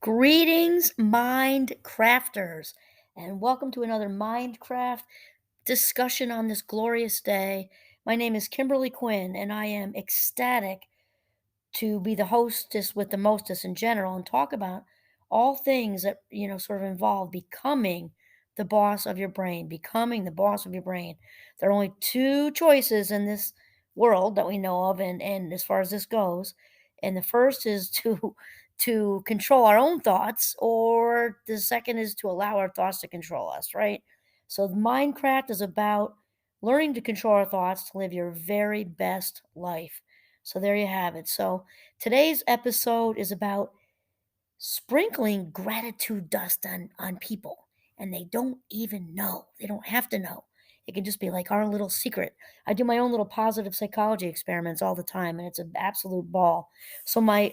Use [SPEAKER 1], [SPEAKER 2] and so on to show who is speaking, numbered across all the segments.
[SPEAKER 1] Greetings, mind crafters, and welcome to another Mindcraft discussion on this glorious day. My name is Kimberly Quinn, and I am ecstatic to be the hostess with the mostest in general and talk about all things that, sort of involve becoming the boss of your brain, becoming the boss of your brain. There are only two choices in this world that we know of, and as far as this goes, and the first is to to control our own thoughts, or the second is to allow our thoughts to control us, right? So Minecraft is about learning to control our thoughts to live your very best life. So there you have it. So today's episode is about sprinkling gratitude dust on people, and they don't even know. They don't have to know. It can just be like our little secret. I do my own little positive psychology experiments all the time, and it's an absolute ball. So my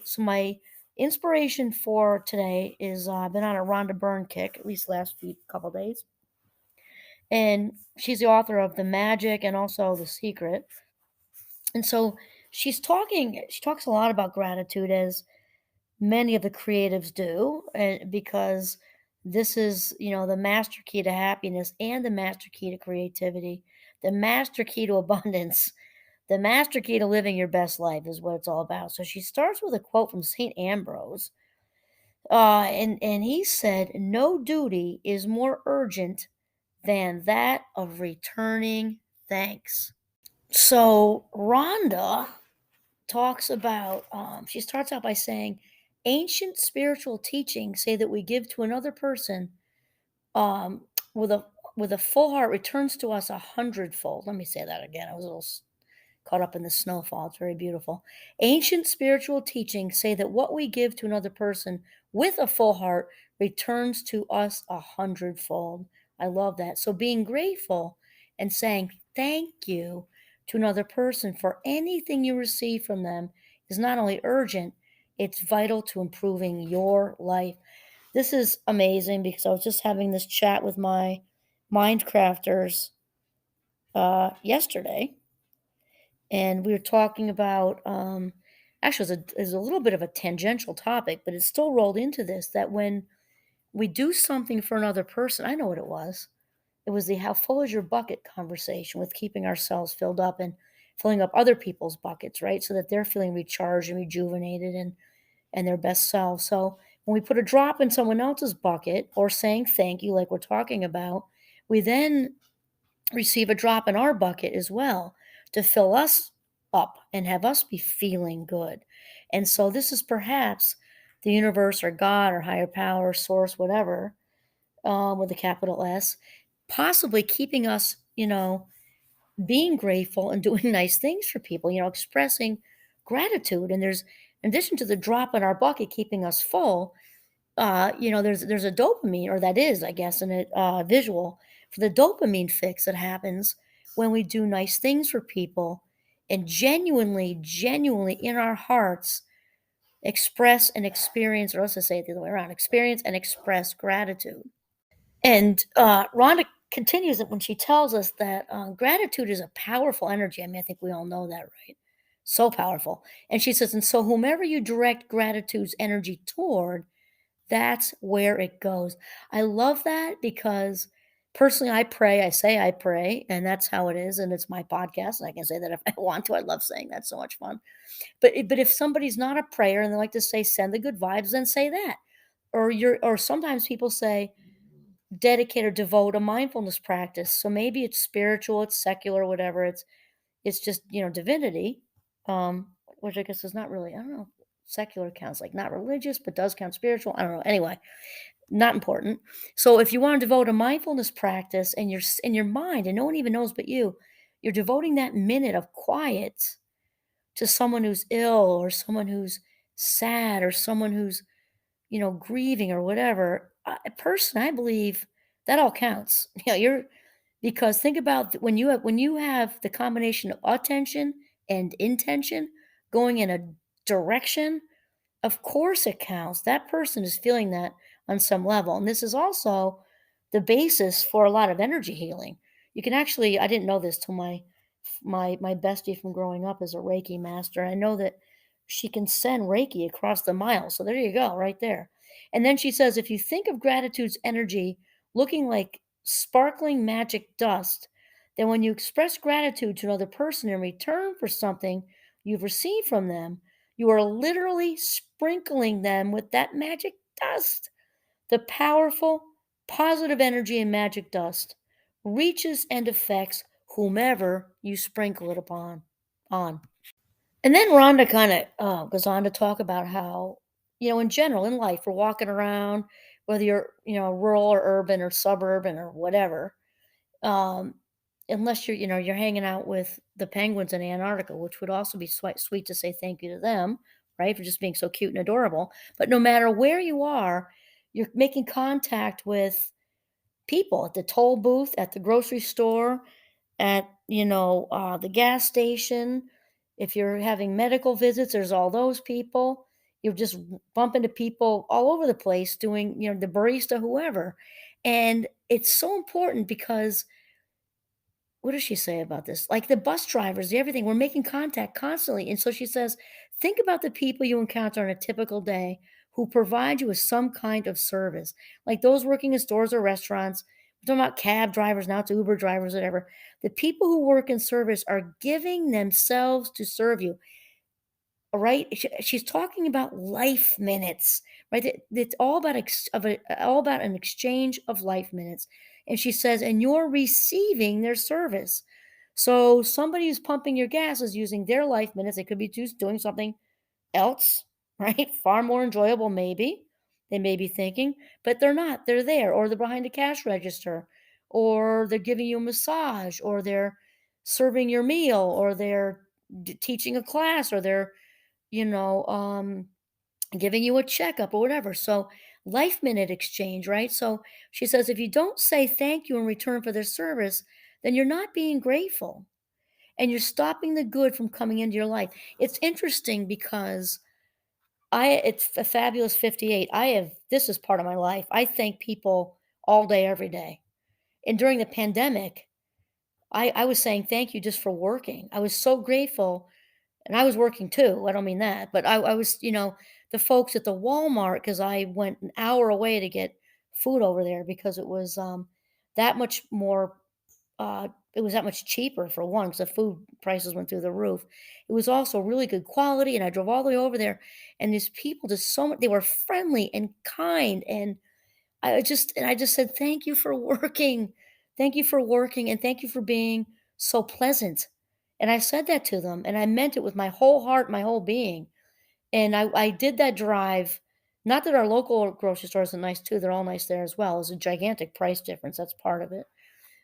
[SPEAKER 1] inspiration for today is I've been on a Rhonda Byrne kick at least last few couple days, and she's the author of The Magic and also The Secret. And so she talks a lot about gratitude, as many of the creatives do, because this is, the master key to happiness and the master key to creativity, the master key to abundance, the master key to living your best life is what it's all about. So she starts with a quote from St. Ambrose. And he said, "No duty is more urgent than that of returning thanks." So Rhonda talks about, she starts out by saying, ancient spiritual teachings say that we give to another person, um, with a full heart returns to us a hundredfold. Let me say that again. I was a little caught up in the snowfall. It's very beautiful. Ancient spiritual teachings say that what we give to another person with a full heart returns to us a hundredfold. I love that. So being grateful and saying thank you to another person for anything you receive from them is not only urgent, it's vital to improving your life. This is amazing because I was just having this chat with my Mindcrafters yesterday, and we were talking about, actually it was a little bit of a tangential topic, but it still rolled into this, that when we do something for another person, I know what it was. It was the how full is your bucket conversation, with keeping ourselves filled up and filling up other people's buckets, right? So that they're feeling recharged and rejuvenated and their best selves. So when we put a drop in someone else's bucket or saying thank you, like we're talking about, we then receive a drop in our bucket as well to fill us up and have us be feeling good. And so this is perhaps the universe or God or higher power, source, whatever, with a capital S, possibly keeping us, being grateful and doing nice things for people, expressing gratitude. And there's, in addition to the drop in our bucket keeping us full, there's a dopamine, or that is, I guess, in a visual for the dopamine fix that happens when we do nice things for people and genuinely in our hearts express and experience, or let's just say it the other way around, experience and express gratitude. And Rhonda continues it when she tells us that gratitude is a powerful energy. I mean, I think we all know that, right? So powerful. And she says, and so whomever you direct gratitude's energy toward, that's where it goes. I love that because personally, I pray. I say I pray, and that's how it is. And it's my podcast, and I can say that if I want to. I love saying that; so much fun. But if somebody's not a prayer and they like to say send the good vibes, then say that. Or sometimes people say dedicate or devote a mindfulness practice. So maybe it's spiritual, it's secular, whatever. It's just, divinity, which I guess is not really. I don't know. Secular counts like not religious, but does count spiritual. I don't know. Anyway, not important. So if you want to devote a mindfulness practice and in your mind, and no one even knows but you're devoting that minute of quiet to someone who's ill or someone who's sad or someone who's, grieving or whatever. Personally, I believe that all counts. You're because think about when you have the combination of attention and intention going in a direction, of course it counts. That person is feeling that on some level. And this is also the basis for a lot of energy healing. You can actually, I didn't know this till my bestie from growing up is a Reiki master. I know that she can send Reiki across the mile. So there you go, right there. And then she says, if you think of gratitude's energy looking like sparkling magic dust, then when you express gratitude to another person in return for something you've received from them, you are literally sprinkling them with that magic dust. The powerful, positive energy in magic dust reaches and affects whomever you sprinkle it upon on. And then Rhonda kind of goes on to talk about how, in general, in life, we're walking around, whether you're, rural or urban or suburban or whatever, um, unless you're hanging out with the penguins in Antarctica, which would also be sweet to say thank you to them, right, for just being so cute and adorable. But no matter where you are, you're making contact with people at the toll booth, at the grocery store, at the gas station. If you're having medical visits, there's all those people. You're just bump into people all over the place doing, the barista, whoever. And it's so important because what does she say about this? Like the bus drivers, everything, we're making contact constantly. And so she says, think about the people you encounter on a typical day who provide you with some kind of service, like those working in stores or restaurants. We're talking about cab drivers now, to Uber drivers, whatever. The people who work in service are giving themselves to serve you. All right, she's talking about life minutes, right? It's all about all about an exchange of life minutes, and she says, and you're receiving their service. So somebody who's pumping your gas is using their life minutes. They could be just doing something else, right? Far more enjoyable, maybe. They may be thinking, but they're not. They're there, or they're behind a cash register, or they're giving you a massage, or they're serving your meal, or they're teaching a class, or they're you know, um, giving you a checkup or whatever. So, life minute exchange, right? So, she says if you don't say thank you in return for their service, then you're not being grateful and you're stopping the good from coming into your life. It's interesting because it's a fabulous 58. This is part of my life. I thank people all day, every day. And during the pandemic, I was saying thank you just for working. I was so grateful and I was working too, I don't mean that, but I was, the folks at the Walmart, because I went an hour away to get food over there because it was, that much more, it was that much cheaper for one, because the food prices went through the roof. It was also really good quality, and I drove all the way over there, and these people just so much they were friendly and kind, and I just said, "Thank you for working. Thank you for working, and thank you for being so pleasant." And I said that to them, and I meant it with my whole heart, my whole being. And I did that drive. Not that our local grocery store isn't nice too; they're all nice there as well. It's a gigantic price difference. That's part of it.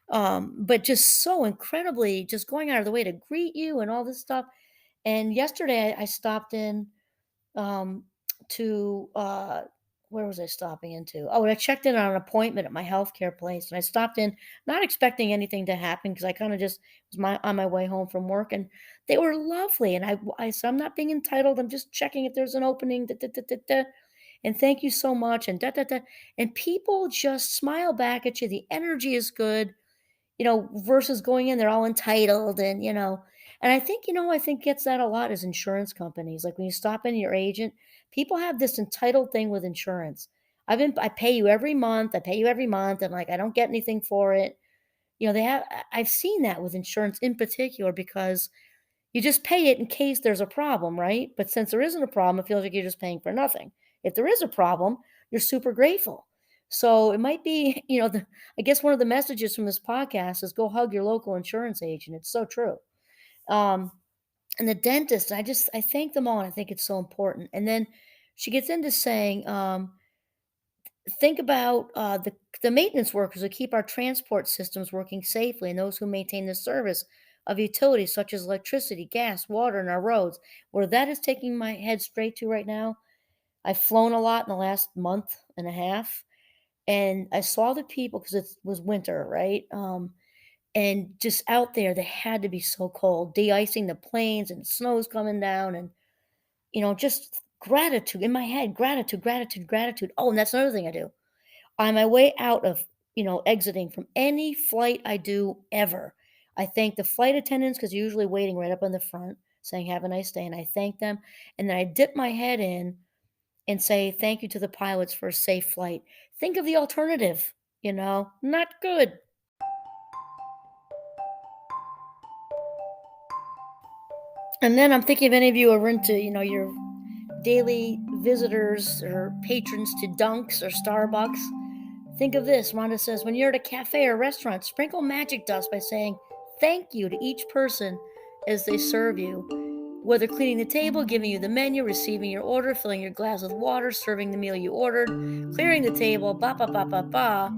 [SPEAKER 1] But just so incredibly, just going out of the way to greet you and all this stuff. And yesterday, I stopped in um, to where was I stopping into? Oh, I checked in on an appointment at my healthcare place, and I stopped in, not expecting anything to happen because I kind of just was on my way home from work, and they were lovely. And I said, I'm not being entitled. I'm just checking if there's an opening. Da, da, da, da, da, and thank you so much. And da da da. And people just smile back at you. The energy is good, versus going in, they're all entitled and I think gets that a lot is insurance companies. Like when you stop in your agent, people have this entitled thing with insurance. I pay you every month, I pay you every month, and like I don't get anything for it. I've seen that with insurance in particular because you just pay it in case there's a problem, right? But since there isn't a problem, it feels like you're just paying for nothing. If there is a problem, you're super grateful. So it might be, I guess one of the messages from this podcast is go hug your local insurance agent. It's so true. Um, and the dentist, I thank them all. And I think it's so important. And then she gets into saying, think about the maintenance workers who keep our transport systems working safely and those who maintain the service of utilities such as electricity, gas, water, and our roads. Where that is taking my head straight to right now, I've flown a lot in the last month and a half, and I saw the people because it was winter, right? And just out there, they had to be so cold, de-icing the planes, and snow's coming down, and just gratitude in my head, gratitude, gratitude, gratitude. Oh, and that's another thing I do on my way out of, exiting from any flight I do ever. I thank the flight attendants because you're usually waiting right up on the front. saying, "Have a nice day," and I thank them, and then I dip my head in and say, "Thank you to the pilots for a safe flight." Think of the alternative, not good. And then I'm thinking if any of you are into, your daily visitors or patrons to Dunks or Starbucks, think of this. Rhonda says, when you're at a cafe or restaurant, sprinkle magic dust by saying thank you to each person as they serve you. Whether cleaning the table, giving you the menu, receiving your order, filling your glass with water, serving the meal you ordered, clearing the table, ba ba ba ba ba.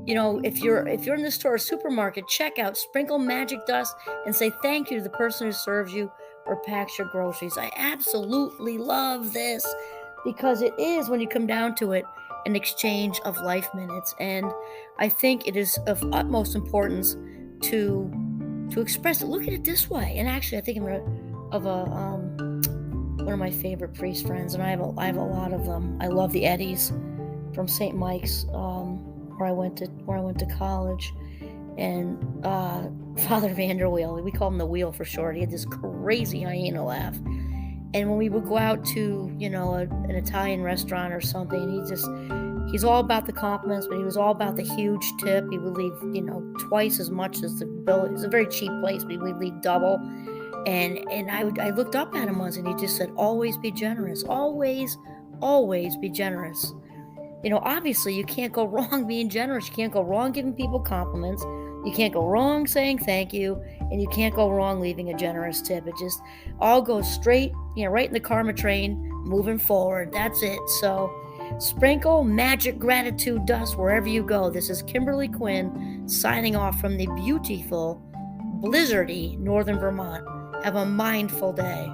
[SPEAKER 1] If you're in the store or supermarket, checkout, sprinkle magic dust and say thank you to the person who serves you or packs your groceries. I absolutely love this because it is, when you come down to it, an exchange of life minutes. And I think it is of utmost importance to express it. Look at it this way. And actually, I think of a one of my favorite priest friends, and I have a lot of them. I love the Eddies from St. Mike's, where I went to college, and Father Vanderweel. We call him the Wheel for short. He had this crazy hyena laugh, and when we would go out to an Italian restaurant or something, he's all about the compliments, but he was all about the huge tip. He would leave twice as much as the bill. It was a very cheap place, but he would leave double. And I looked up at him once, and he just said, "Always be generous. Always be generous." Obviously, you can't go wrong being generous. You can't go wrong giving people compliments. You can't go wrong saying thank you, and you can't go wrong leaving a generous tip. It just all goes straight, right in the karma train, moving forward. That's it. So, sprinkle magic gratitude dust wherever you go. This is Kimberly Quinn signing off from the beautiful, blizzardy northern Vermont. Have a mindful day.